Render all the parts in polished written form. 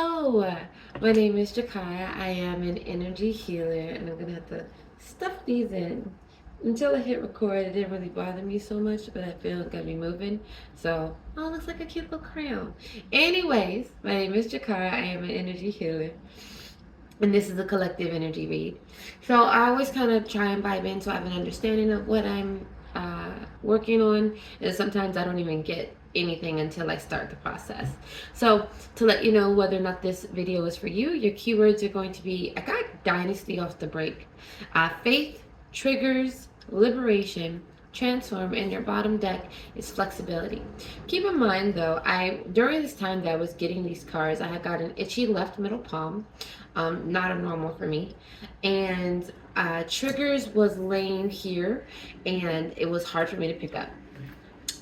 Hello, my name is Jakaya. I am an energy healer, and I'm gonna have to stuff these in. Until I hit record, it didn't really bother me so much, but I feel it's gonna be moving. So, oh, it looks like a cute little crayon. Anyways, my name is Jakara. I am an energy healer, and this is a collective energy read. So, I always kind of try and vibe in so I have an understanding of what I'm working on, and sometimes I don't even get anything until I start the process. So to let you know whether or not this video is for you, your keywords are going to be, I got dynasty off the break, faith, triggers, liberation, transform, and your bottom deck is flexibility. Keep in mind though, during this time that I was getting these cards, I had got an itchy left middle palm, not a normal for me, and triggers was laying here, and it was hard for me to pick up.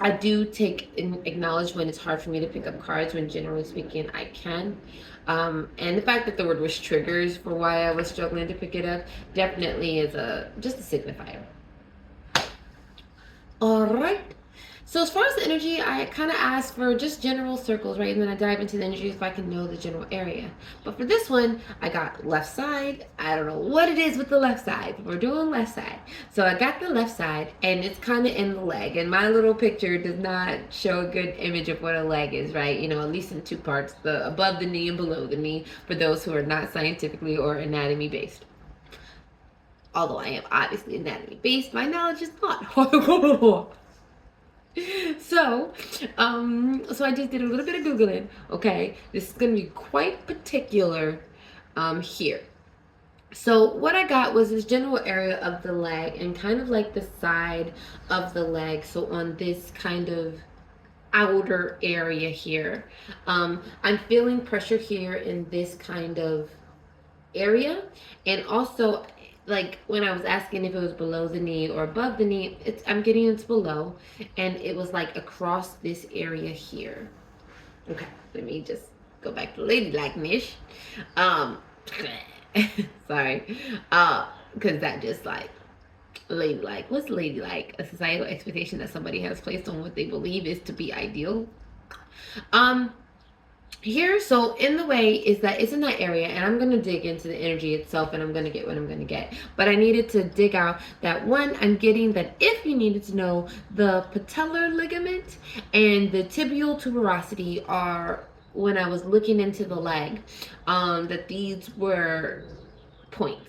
I do take and acknowledge when it's hard for me to pick up cards, when generally speaking I can. And the fact that the word was triggers for why I was struggling to pick it up definitely is just a signifier. All right. So as far as the energy, I kind of ask for just general circles, right? And then I dive into the energy if I can know the general area. But for this one, I got left side. I don't know what it is with the left side, but we're doing left side. So I got the left side, and it's kind of in the leg. And my little picture does not show a good image of what a leg is, right? You know, at least in two parts, the above the knee and below the knee, for those who are not scientifically or anatomy based. Although I am obviously anatomy based, my knowledge is not. So, so I just did a little bit of Googling, okay? This is going to be quite particular here. So what I got was this general area of the leg and kind of like the side of the leg. So on this kind of outer area here. I'm feeling pressure here in this kind of area, and also like when I was asking if it was below the knee or above the knee, I'm getting it's below, and it was like across this area here. Okay, let me just go back to ladylike-ish. Sorry, because that just like ladylike. What's ladylike? A societal expectation that somebody has placed on what they believe is to be ideal. Here, so in the way is that it's in that area, and I'm going to dig into the energy itself, and I'm going to get what I'm going to get. But I needed to dig out that one. I'm getting that if you needed to know, the patellar ligament and the tibial tuberosity are, when I was looking into the leg, that these were points.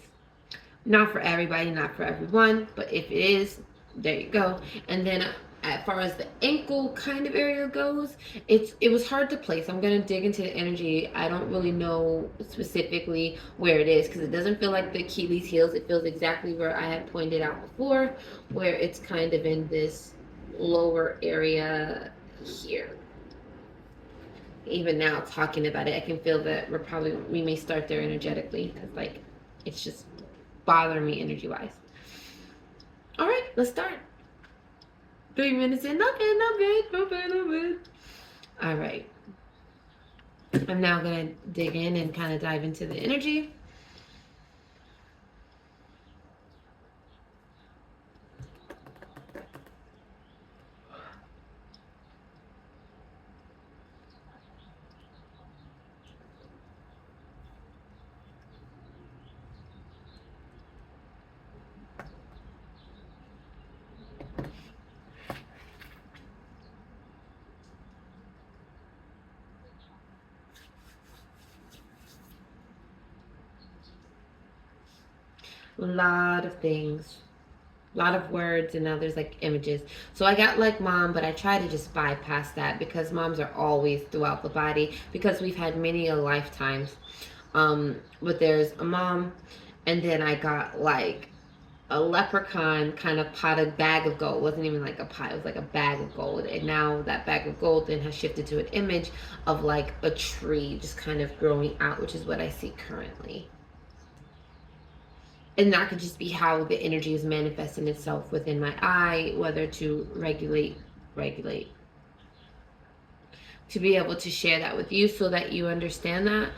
Not for everybody, not for everyone, but if it is, there you go. And then as far as the ankle kind of area goes, it was hard to place. I'm gonna dig into the energy. I don't really know specifically where it is because it doesn't feel like the Achilles heels. It feels exactly where I had pointed out before, where it's kind of in this lower area here. Even now talking about it, I can feel that we may start there energetically because like it's just bothering me energy wise. All right, let's start. 3 minutes in, not bad. All right. I'm now going to dig in and kind of dive into the energy. A lot of things, a lot of words, and now there's like images. So I got like mom, but I try to just bypass that because moms are always throughout the body because we've had many a lifetimes. But there's a mom, and then I got like a leprechaun kind of potted bag of gold. It wasn't even like a pot, it was like a bag of gold. And now that bag of gold then has shifted to an image of like a tree just kind of growing out, which is what I see currently. And that could just be how the energy is manifesting itself within my eye, whether to regulate, to be able to share that with you so that you understand that,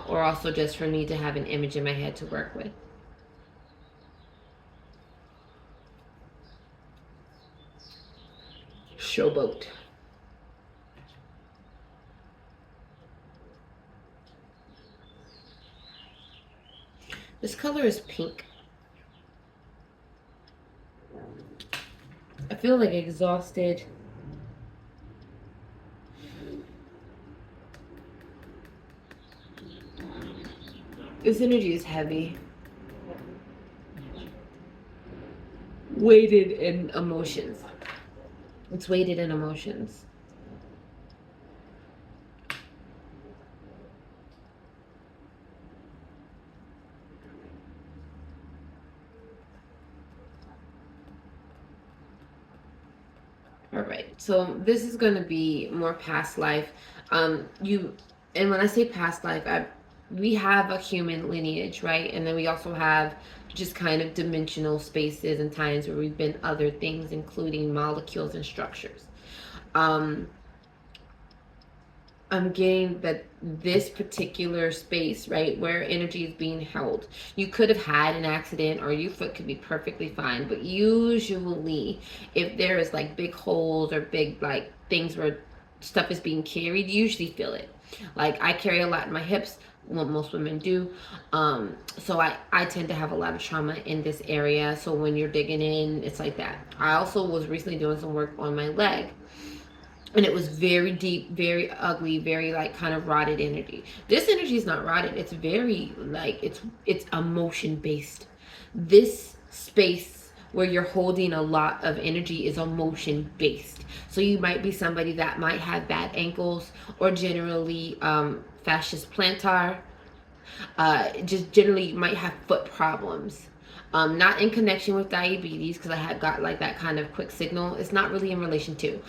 or also just for me to have an image in my head to work with. Showboat. This color is pink. I feel like exhausted. This energy is heavy. Weighted in emotions. It's weighted in emotions. All right, so this is going to be more past life. And when I say past life, we have a human lineage, right? And then we also have just kind of dimensional spaces and times where we've been other things, including molecules and structures. I'm getting that this particular space, right, where energy is being held, you could have had an accident or your foot could be perfectly fine. But usually, if there is like big holes or big like things where stuff is being carried, you usually feel it. Like I carry a lot in my hips, what most women do. So I tend to have a lot of trauma in this area. So when you're digging in, it's like that. I also was recently doing some work on my leg, and it was very deep, very ugly, very like kind of rotted energy. This energy is not rotted. It's very like it's emotion based. This space where you're holding a lot of energy is emotion based. So you might be somebody that might have bad ankles or generally fascius plantar. Just generally might have foot problems. Not in connection with diabetes, because I had got like that kind of quick signal. It's not really in relation to.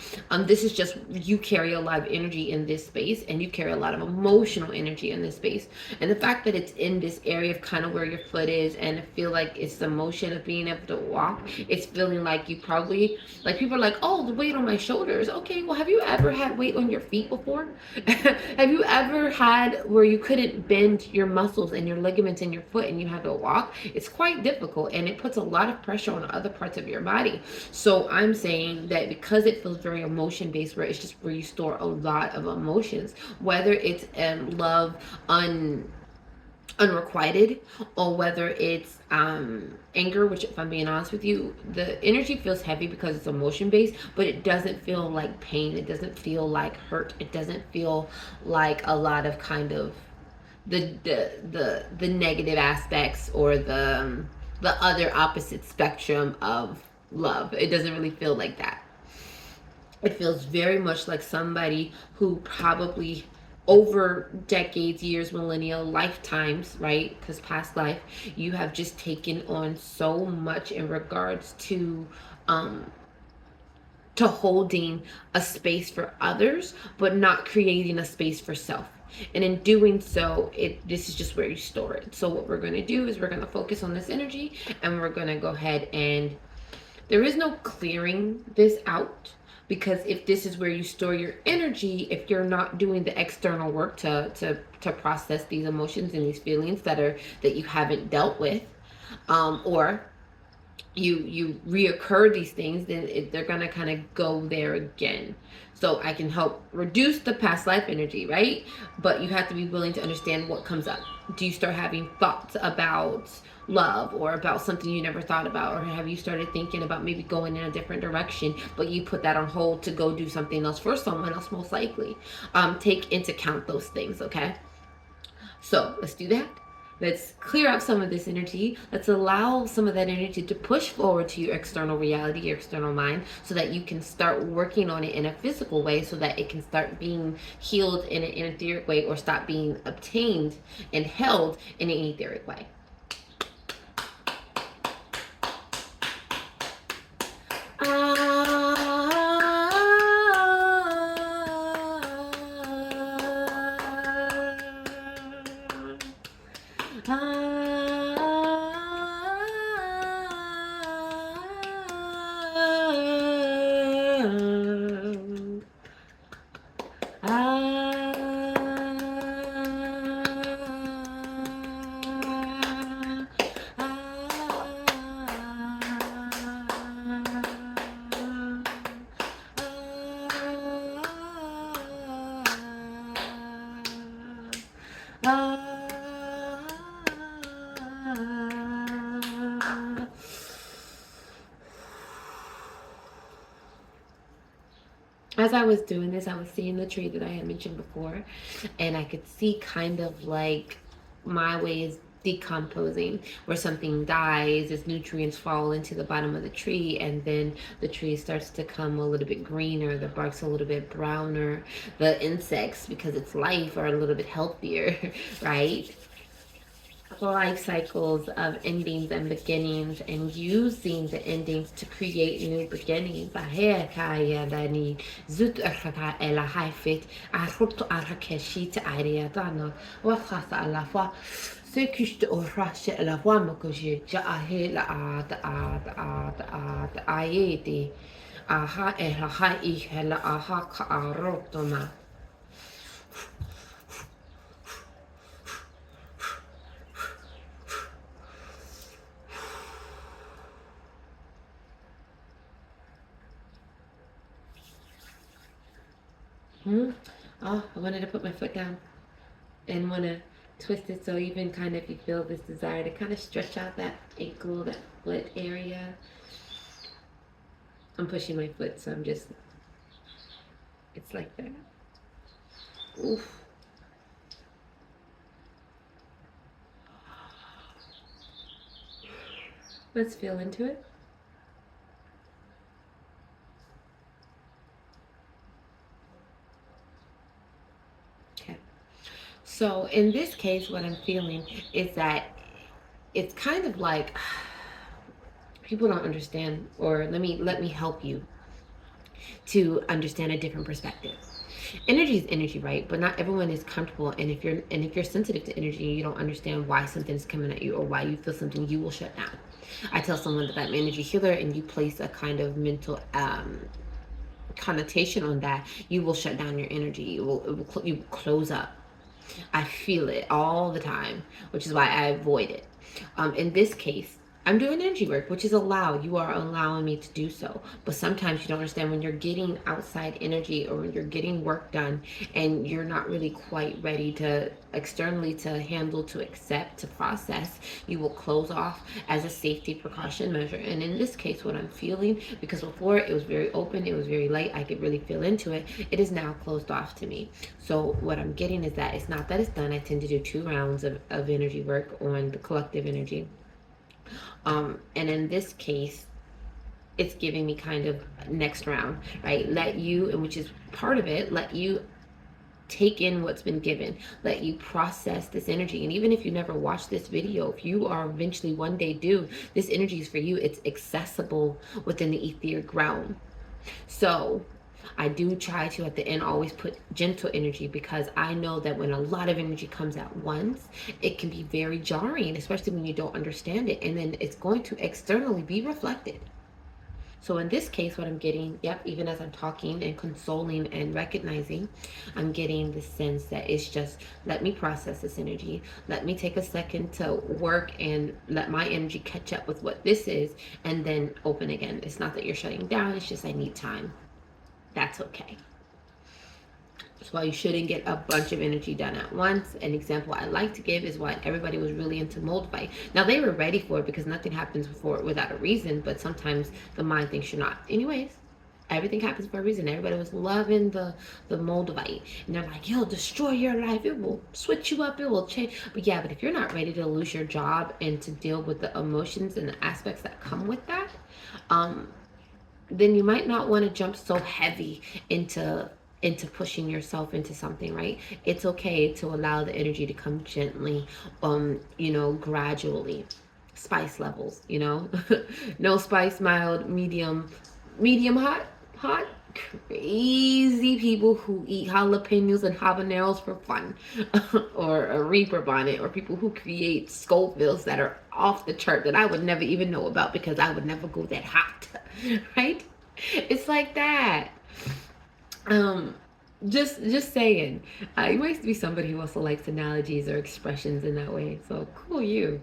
This is just you carry a lot of energy in this space, and you carry a lot of emotional energy in this space. And the fact that it's in this area of kind of where your foot is, and I feel like it's the motion of being able to walk. It's feeling like you probably like people are like, oh, the weight on my shoulders. Okay, well, have you ever had weight on your feet before? Have you ever had where you couldn't bend your muscles and your ligaments in your foot and you had to walk? It's quite difficult, and it puts a lot of pressure on other parts of your body. So I'm saying that because it feels very emotion based, where it's just where you store a lot of emotions, whether it's love unrequited, or whether it's anger, which, if I'm being honest with you, the energy feels heavy because it's emotion based, but it doesn't feel like pain, it doesn't feel like hurt, it doesn't feel like a lot of kind of the negative aspects or the other opposite spectrum of love. It doesn't really feel like that. It feels very much like somebody who probably over decades, years, millennial, lifetimes, right? Because past life, you have just taken on so much in regards um to holding a space for others, but not creating a space for self. And in doing so, this is just where you store it. So what we're going to do is we're going to focus on this energy, and we're going to go ahead and there is no clearing this out, because if this is where you store your energy, if you're not doing the external work to process these emotions and these feelings that you haven't dealt with, or you reoccur these things, then they're gonna kind of go there again. So I can help reduce the past life energy, right? But you have to be willing to understand what comes up. Do you start having thoughts about love or about something you never thought about, or have you started thinking about maybe going in a different direction, but you put that on hold to go do something else for someone else, most likely? Take into account those things, okay? So let's do that. Let's clear out some of this energy. Let's allow some of that energy to push forward to your external reality, your external mind, so that you can start working on it in a physical way, so that it can start being healed in an etheric way, or stop being obtained and held in an etheric way. as I was doing this, I was seeing the tree that I had mentioned before, and I could see kind of like my way is decomposing, where something dies, its nutrients fall into the bottom of the tree, and then the tree starts to come a little bit greener, the bark's a little bit browner, the insects, because it's life, are a little bit healthier, right? Life cycles of endings and beginnings, and using the endings to create new beginnings. Seküstü uğraşı la vama koşu cahe la ad ayeti aha ha ihla aha ka arotoma. Oh, I wanted to put my foot down and want to twist it, so even kind of you feel this desire to kind of stretch out that ankle, that foot area. I'm pushing my foot, so I'm just, it's like that. Oof. Let's feel into it. So in this case, what I'm feeling is that it's kind of like people don't understand, or let me help you to understand a different perspective. Energy is energy, right? But not everyone is comfortable, and if you're sensitive to energy, you don't understand why something is coming at you or why you feel something, you will shut down. I tell someone that I'm an energy healer, and you place a kind of mental connotation on that, you will shut down your energy. You will close up. I feel it all the time, which is why I avoid it. In this case, I'm doing energy work, which is allowed. You are allowing me to do so. But sometimes you don't understand when you're getting outside energy, or when you're getting work done and you're not really quite ready to externally to handle, to accept, to process, you will close off as a safety precaution measure. And in this case, what I'm feeling, because before it was very open, it was very light, I could really feel into it, it is now closed off to me. So what I'm getting is that it's not that it's done. I tend to do 2 rounds of energy work on the collective energy. And in this case, it's giving me kind of next round, right? Let you, and which is part of it, let you take in what's been given, let you process this energy. And even if you never watch this video, if you are eventually one day do, this energy is for you. It's accessible within the etheric realm. So I do try to, at the end, always put gentle energy, because I know that when a lot of energy comes at once, it can be very jarring, especially when you don't understand it. And then it's going to externally be reflected. So in this case, what I'm getting, yep, even as I'm talking and consoling and recognizing, I'm getting the sense that it's just, let me process this energy. Let me take a second to work and let my energy catch up with what this is, and then open again. It's not that you're shutting down. It's just I need time. That's okay. That's why you shouldn't get a bunch of energy done at once. An example I like to give is why everybody was really into Moldavite. Now, they were ready for it because nothing happens before without a reason, but sometimes the mind thinks you're not. Anyways, everything happens for a reason. Everybody was loving the Moldavite. And they're like, it'll destroy your life. It will switch you up. It will change. But yeah, but if you're not ready to lose your job and to deal with the emotions and the aspects that come with that, then you might not want to jump so heavy into pushing yourself into something, right? It's okay to allow the energy to come gently, gradually. Spice levels, no spice, mild, medium hot, crazy people who eat jalapenos and habaneros for fun, or a Reaper bonnet, or people who create Scovilles that are off the chart that I would never even know about because I would never go that hot, right? It's like that. Just saying. You might be somebody who also likes analogies or expressions in that way. So cool you.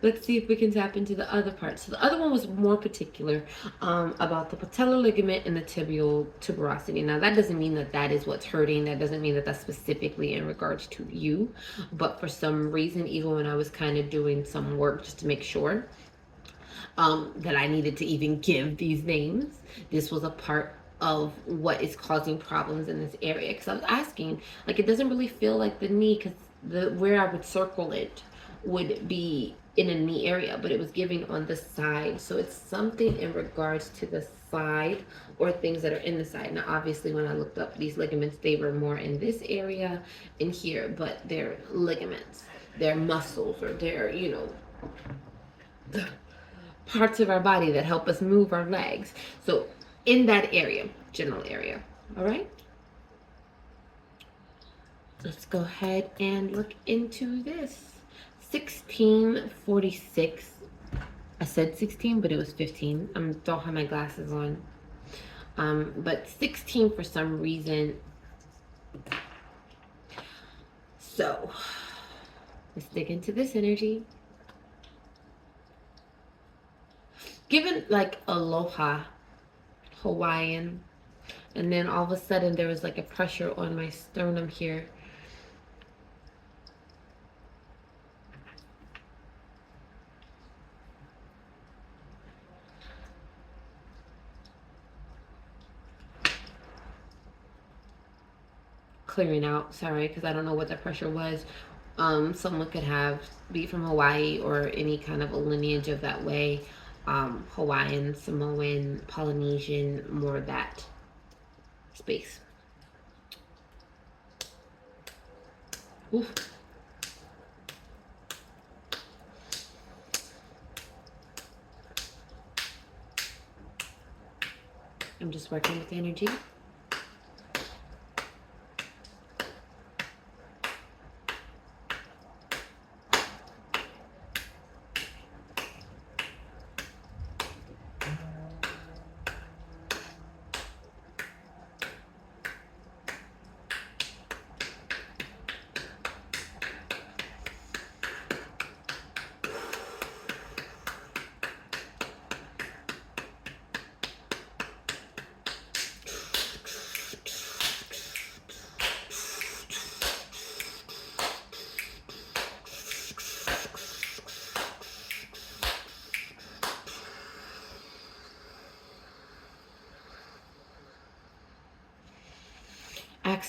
Let's see if we can tap into the other part. So the other one was more particular about the patellar ligament and the tibial tuberosity. Now that doesn't mean that is what's hurting. That doesn't mean that that's specifically in regards to you. But for some reason, even when I was kind of doing some work just to make sure that I needed to even give these names, this was a part of what is causing problems in this area. Because I was asking, like, it doesn't really feel like the knee, because the where I would circle it would be in a knee area, but it was giving on the side. So it's something in regards to the side, or things that are in the side. Now, obviously, when I looked up these ligaments, they were more in this area in here, but they're ligaments, they're muscles, or they're, parts of our body that help us move our legs. So in that area, general area. All right. Let's go ahead and look into this. 1646. I said 16, but it was 15. I don't have my glasses on. But 16 for some reason. So let's dig into this energy. Given like aloha, Hawaiian, and then all of a sudden there was like a pressure on my sternum here. Clearing out, sorry, because I don't know what the pressure was. Someone could be from Hawaii or any kind of a lineage of that way. Hawaiian, Samoan, Polynesian, more of that space. Oof. I'm just working with the energy.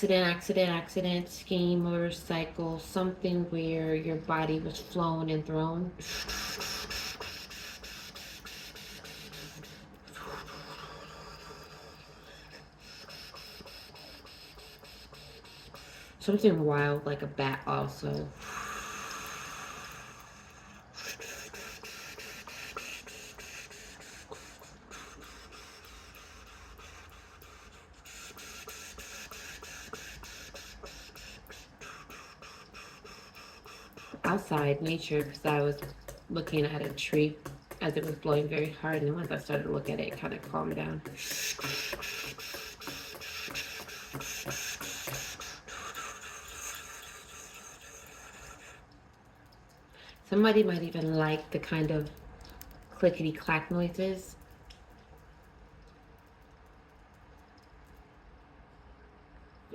Accident, scheme, motorcycle, something where your body was flown and thrown. Something wild, like a bat also. Outside nature, because I was looking at a tree as it was blowing very hard, and once I started to look at it, it kind of calmed down. Somebody might even like the kind of clickety clack noises.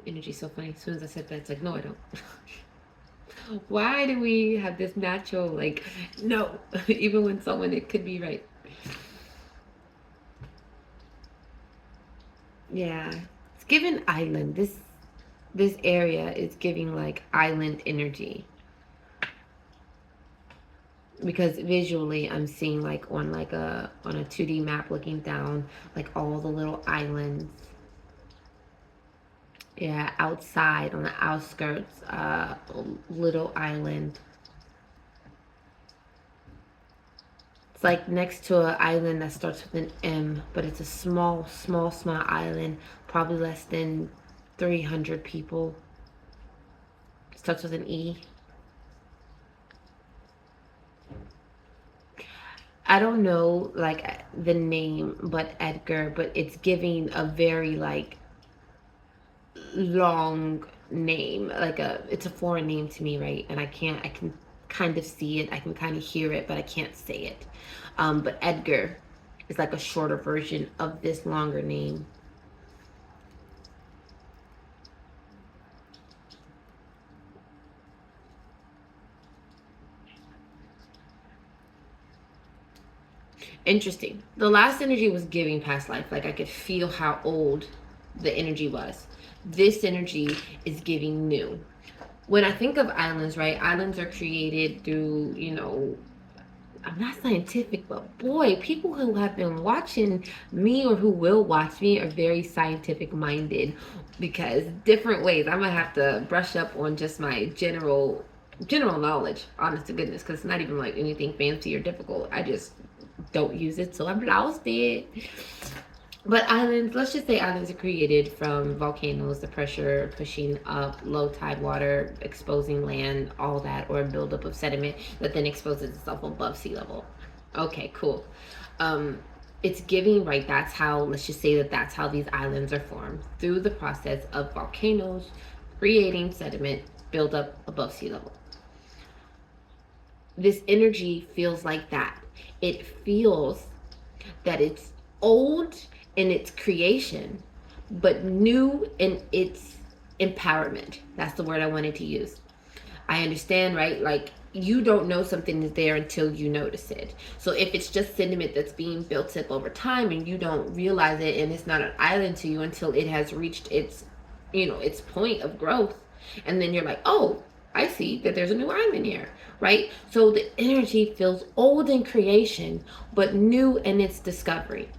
Energy's so funny. As soon as I said that, it's like, no, I don't. Why do we have this natural, like, no, even when someone, it could be right. Yeah, it's given island. This area is giving like island energy, because visually I'm seeing like on a 2D map, looking down, like all the little islands. Yeah, outside on the outskirts, little island. It's like next to an island that starts with an M, but it's a small island, probably less than 300 people. It starts with an E. I don't know like the name, but Edgar, but it's giving a very like long name, like it's a foreign name to me, right? And I can kind of see it, I can kind of hear it, but I can't say it. But Edgar is like a shorter version of this longer name. Interesting. The last energy was giving past life. Like I could feel how old the energy was. This energy is giving new. When I think of islands, right? Islands are created through, I'm not scientific, but boy, people who have been watching me or who will watch me are very scientific minded, because different ways. I'm gonna have to brush up on just my general knowledge, honest to goodness, because it's not even like anything fancy or difficult. I just don't use it, so I've lost it. But islands, let's just say islands are created from volcanoes, the pressure pushing up, low tide water, exposing land, all that, or a buildup of sediment that then exposes itself above sea level. Okay, cool. It's giving, right? That's how, let's just say that that's how these islands are formed, through the process of volcanoes creating sediment buildup above sea level. This energy feels like that. It feels that it's old in its creation, but new in its empowerment. That's the word I wanted to use. I understand, right? Like, you don't know something is there until you notice it. So if it's just sediment that's being built up over time and you don't realize it, and it's not an island to you until it has reached its, its point of growth, and then you're like, oh, I see that there's a new island here, right? So the energy feels old in creation, but new in its discovery.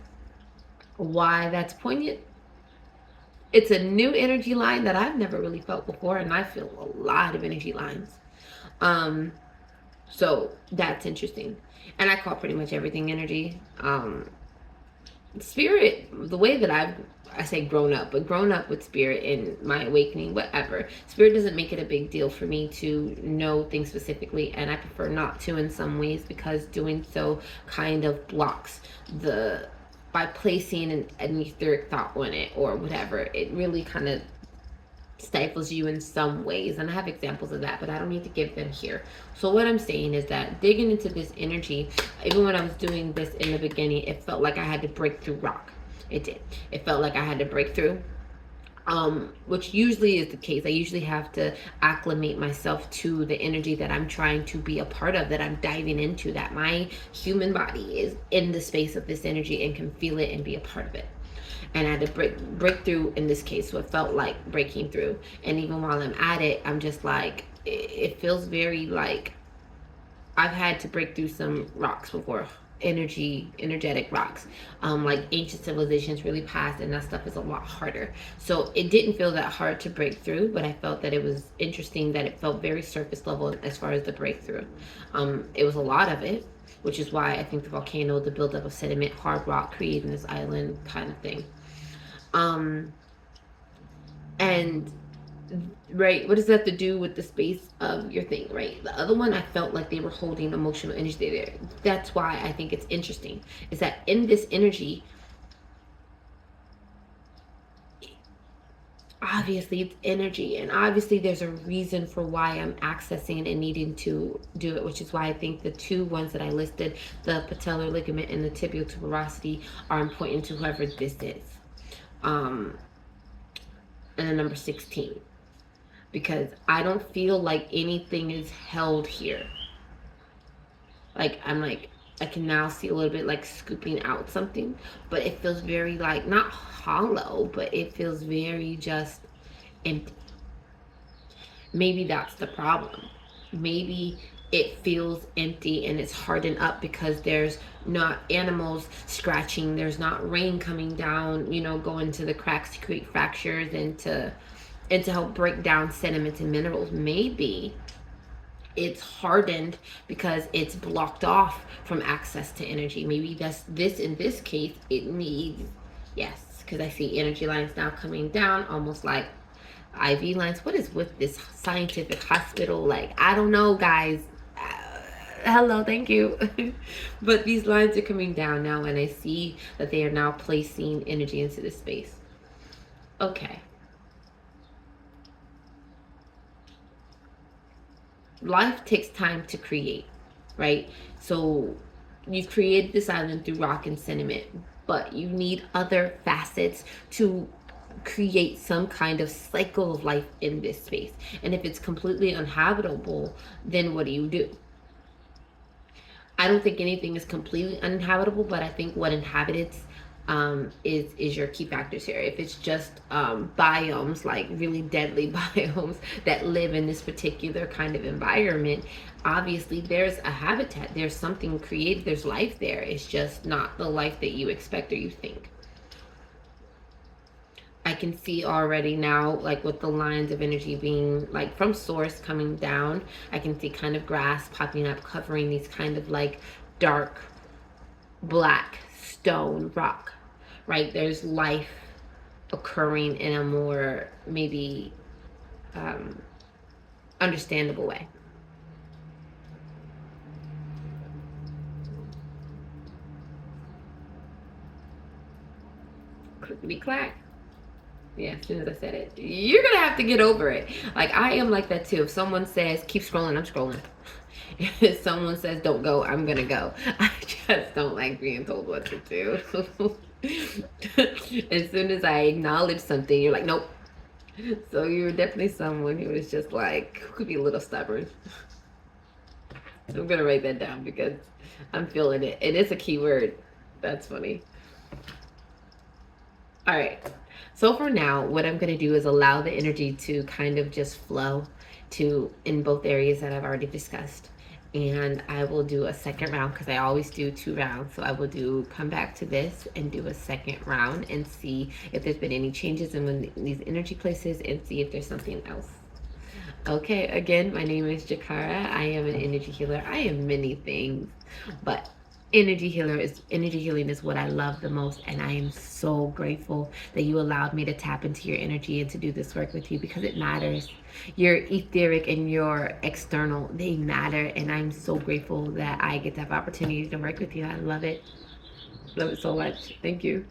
Why that's poignant? It's a new energy line that I've never really felt before, and I feel a lot of energy lines. So that's interesting. And I call pretty much everything energy. Spirit, the way that I say grown up, but grown up with spirit in my awakening, whatever. Spirit doesn't make it a big deal for me to know things specifically, and I prefer not to in some ways, because doing so kind of blocks by placing an etheric thought on it or whatever, it really kind of stifles you in some ways. And I have examples of that, but I don't need to give them here. So what I'm saying is that digging into this energy, even when I was doing this in the beginning, it felt like I had to break through rock. It did. It felt like I had to break through. Which usually is the case. I usually have to acclimate myself to the energy that I'm trying to be a part of, that I'm diving into, that my human body is in the space of this energy and can feel it and be a part of it. And I had to break through in this case. So it felt like breaking through. And even while I'm at it, I'm just like, it feels very like I've had to break through some rocks before. Energetic rocks, like ancient civilizations really past, and that stuff is a lot harder. So it didn't feel that hard to break through, but I felt that it was interesting that it felt very surface level as far as the breakthrough. It was a lot of it, which is why I think the volcano, the buildup of sediment, hard rock creating this island kind of thing. And right, what does that have to do with the space of your thing, right? The other one, I felt like they were holding emotional energy there. That's why I think it's interesting, is that in this energy, obviously it's energy, and obviously there's a reason for why I'm accessing and needing to do it, which is why I think the two ones that I listed, the patellar ligament and the tibial tuberosity, are important to whoever this is. And then number 16. Because I don't feel like anything is held here. Like, I can now see a little bit like scooping out something, but it feels very like, not hollow, but it feels very just empty. Maybe that's the problem. Maybe it feels empty and it's hardened up because there's not animals scratching, there's not rain coming down, going to the cracks to create fractures and to help break down sediments and minerals. Maybe it's hardened because it's blocked off from access to energy. Maybe in this case, it needs, yes, because I see energy lines now coming down, almost like IV lines. What is with this scientific hospital? Like, I don't know, guys. Hello, thank you. But these lines are coming down now, and I see that they are now placing energy into this space. Okay. Life takes time to create, right? So you've created this island through rock and sediment, but you need other facets to create some kind of cycle of life in this space. And if it's completely uninhabitable, then what do you do? I don't think anything is completely uninhabitable, but I think what inhabits is your key factors here. If it's just biomes, like really deadly biomes that live in this particular kind of environment, obviously there's a habitat, there's something created, there's life there. It's just not the life that you expect or you think. I can see already now, like with the lines of energy being like from source coming down, I can see kind of grass popping up, covering these kind of like dark black stone rock, right? There's life occurring in a more maybe understandable way. Clickety clack. Yeah, as soon as I said it, you're gonna have to get over it. Like I am like that too. If someone says keep scrolling, I'm scrolling. If someone says don't go, I'm gonna go. I just don't like being told what to do. As soon as I acknowledge something, you're like, nope. So you're definitely someone who is just like, who could be a little stubborn. I'm gonna write that down because I'm feeling it. It is a key word. That's funny. All right. So for now, what I'm going to do is allow the energy to kind of just flow to in both areas that I've already discussed. And I will do a second round because I always do 2 rounds. So I will come back to this and do a second round and see if there's been any changes in these energy places and see if there's something else. Okay, again, my name is Jakara. I am an energy healer. I am many things, but energy healing is what I love the most, and I am so grateful that you allowed me to tap into your energy and to do this work with you because it matters. Your etheric and your external, they matter, and I'm so grateful that I get to have opportunity to work with you. I love it so much. Thank you.